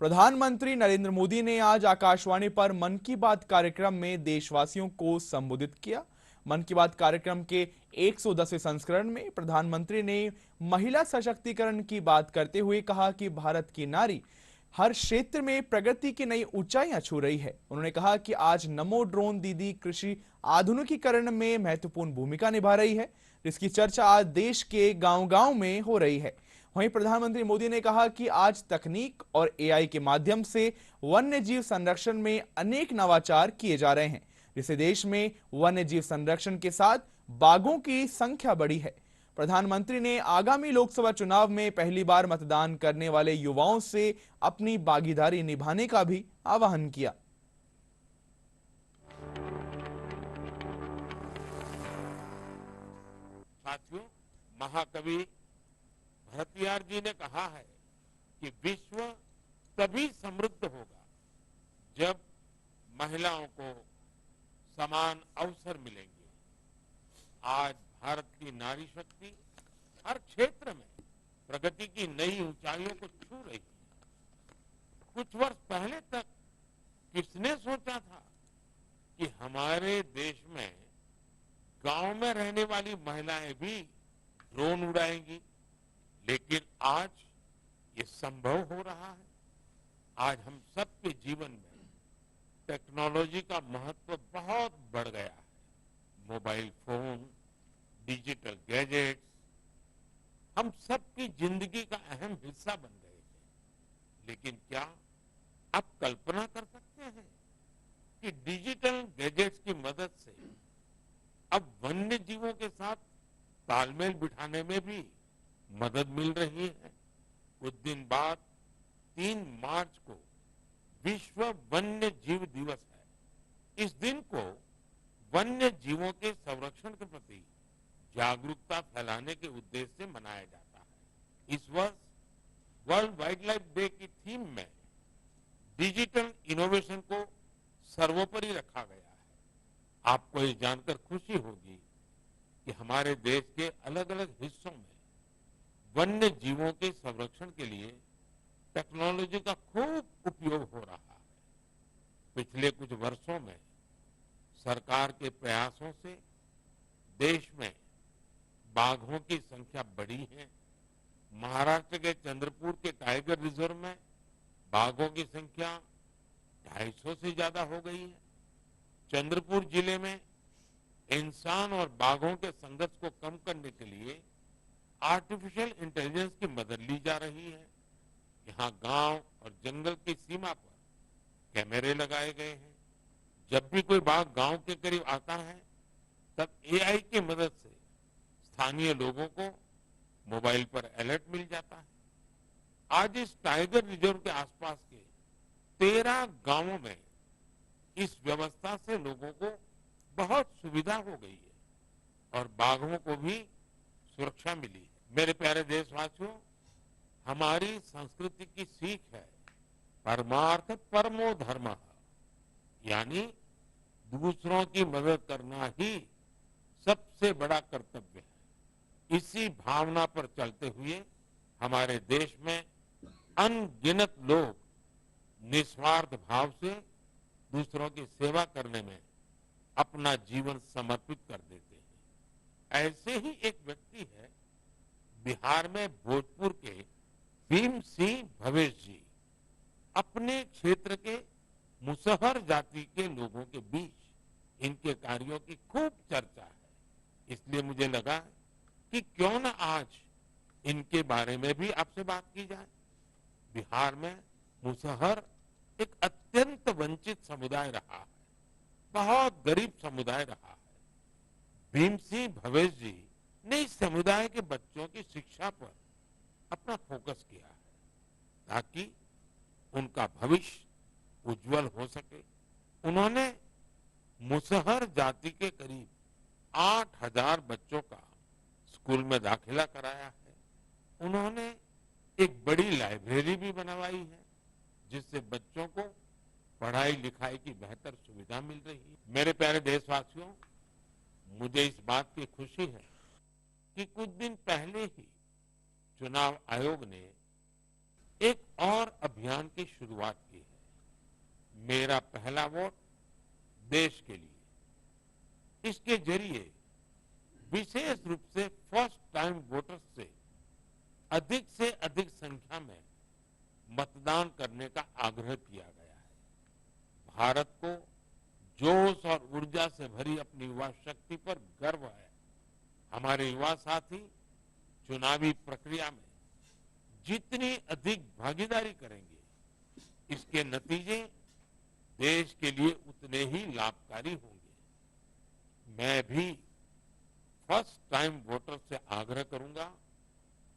प्रधानमंत्री नरेंद्र मोदी ने आज आकाशवाणी पर मन की बात कार्यक्रम में देशवासियों को संबोधित किया। मन की बात कार्यक्रम के 110वें संस्करण में प्रधानमंत्री ने महिला सशक्तिकरण की बात करते हुए कहा कि भारत की नारी हर क्षेत्र में प्रगति की नई ऊंचाइयां छू रही है। उन्होंने कहा कि आज नमो ड्रोन दीदी कृषि आधुनिकीकरण में महत्वपूर्ण भूमिका निभा रही है, जिसकी चर्चा आज देश के गांव-गांव में हो रही है। वहीं प्रधानमंत्री मोदी ने कहा कि आज तकनीक और एआई के माध्यम से वन्य जीव संरक्षण में अनेक नवाचार किए जा रहे हैं, जिससे देश में वन्य जीव संरक्षण के साथ बाघों की संख्या बढ़ी है। प्रधानमंत्री ने आगामी लोकसभा चुनाव में पहली बार मतदान करने वाले युवाओं से अपनी भागीदारी निभाने का भी आह्वान किया। साथियों, महाकवि भरतियार जी ने कहा है कि विश्व तभी समृद्ध होगा जब महिलाओं को समान अवसर मिलेंगे। आज भारत की नारी शक्ति हर क्षेत्र में प्रगति की नई ऊंचाइयों को छू रही है। कुछ वर्ष पहले तक किसने सोचा था कि हमारे देश में गांव में रहने वाली महिलाएं भी ड्रोन उड़ाएंगी, लेकिन आज ये संभव हो रहा है। आज हम सबके जीवन में टेक्नोलॉजी का महत्व बहुत बढ़ गया है। मोबाइल फोन, डिजिटल गैजेट्स हम सबकी जिंदगी का अहम हिस्सा बन गए हैं। लेकिन क्या आप कल्पना कर सकते हैं कि डिजिटल गैजेट्स की मदद से अब वन्य जीवों के साथ तालमेल बिठाने में भी मदद मिल रही है। कुछ दिन बाद 3 मार्च को विश्व वन्य जीव दिवस है। इस दिन को वन्य जीवों के संरक्षण के प्रति जागरूकता फैलाने के उद्देश्य से मनाया जाता है। इस वर्ष वर्ल्ड वाइल्ड लाइफ डे की थीम में डिजिटल इनोवेशन को सर्वोपरि रखा गया है। आपको ये जानकर खुशी होगी कि हमारे देश के अलग अलग हिस्सों में वन्य जीवों के संरक्षण के लिए टेक्नोलॉजी का खूब उपयोग हो रहा है। पिछले कुछ वर्षों में सरकार के प्रयासों से देश में बाघों की संख्या बढ़ी है। महाराष्ट्र के चंद्रपुर के टाइगर रिजर्व में बाघों की संख्या 250 से ज्यादा हो गई है। चंद्रपुर जिले में इंसान और बाघों के संघर्ष को कम करने के लिए आर्टिफिशियल इंटेलिजेंस की मदद ली जा रही है। यहाँ गांव और जंगल की सीमा पर कैमरे लगाए गए हैं। जब भी कोई बाघ गांव के करीब आता है, तब एआई की मदद से स्थानीय लोगों को मोबाइल पर अलर्ट मिल जाता है। आज इस टाइगर रिजर्व के आसपास के 13 गांवों में इस व्यवस्था से लोगों को बहुत सुविधा हो गई है और बाघों को भी सुरक्षा मिली है। मेरे प्यारे देशवासियों, हमारी संस्कृति की सीख है परमार्थ परमो धर्मः, यानी दूसरों की मदद करना ही सबसे बड़ा कर्तव्य है। इसी भावना पर चलते हुए हमारे देश में अनगिनत लोग निस्वार्थ भाव से दूसरों की सेवा करने में अपना जीवन समर्पित कर देते हैं। ऐसे ही एक व्यक्ति है बिहार में भोजपुर के भीम सिंह भवेश जी। अपने क्षेत्र के मुसहर जाति के लोगों के बीच इनके कार्यों की खूब चर्चा है। इसलिए मुझे लगा कि क्यों न आज इनके बारे में भी आपसे बात की जाए। बिहार में मुसहर एक अत्यंत वंचित समुदाय रहा है, बहुत गरीब समुदाय रहा है। भीम सिंह भवेश जी ने इस समुदाय के बच्चों की शिक्षा पर अपना फोकस किया है ताकि उनका भविष्य उज्जवल हो सके। उन्होंने मुसहर जाति के करीब 8000 बच्चों का स्कूल में दाखिला कराया है। उन्होंने एक बड़ी लाइब्रेरी भी बनवाई है, जिससे बच्चों को पढ़ाई लिखाई की बेहतर सुविधा मिल रही है। मेरे प्यारे देशवासियों, मुझे इस बात की खुशी है कि कुछ दिन पहले ही चुनाव आयोग ने एक और अभियान की शुरुआत की है, मेरा पहला वोट देश के लिए। इसके जरिए विशेष रूप से फर्स्ट टाइम वोटर्स से अधिक संख्या में मतदान करने का आग्रह किया गया है। भारत को जोश और ऊर्जा से भरी अपनी युवा शक्ति पर गर्व है। हमारे युवा साथी चुनावी प्रक्रिया में जितनी अधिक भागीदारी करेंगे, इसके नतीजे देश के लिए उतने ही लाभकारी होंगे। मैं भी फर्स्ट टाइम वोटर से आग्रह करूंगा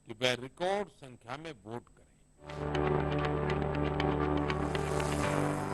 कि वे रिकॉर्ड संख्या में वोट करें।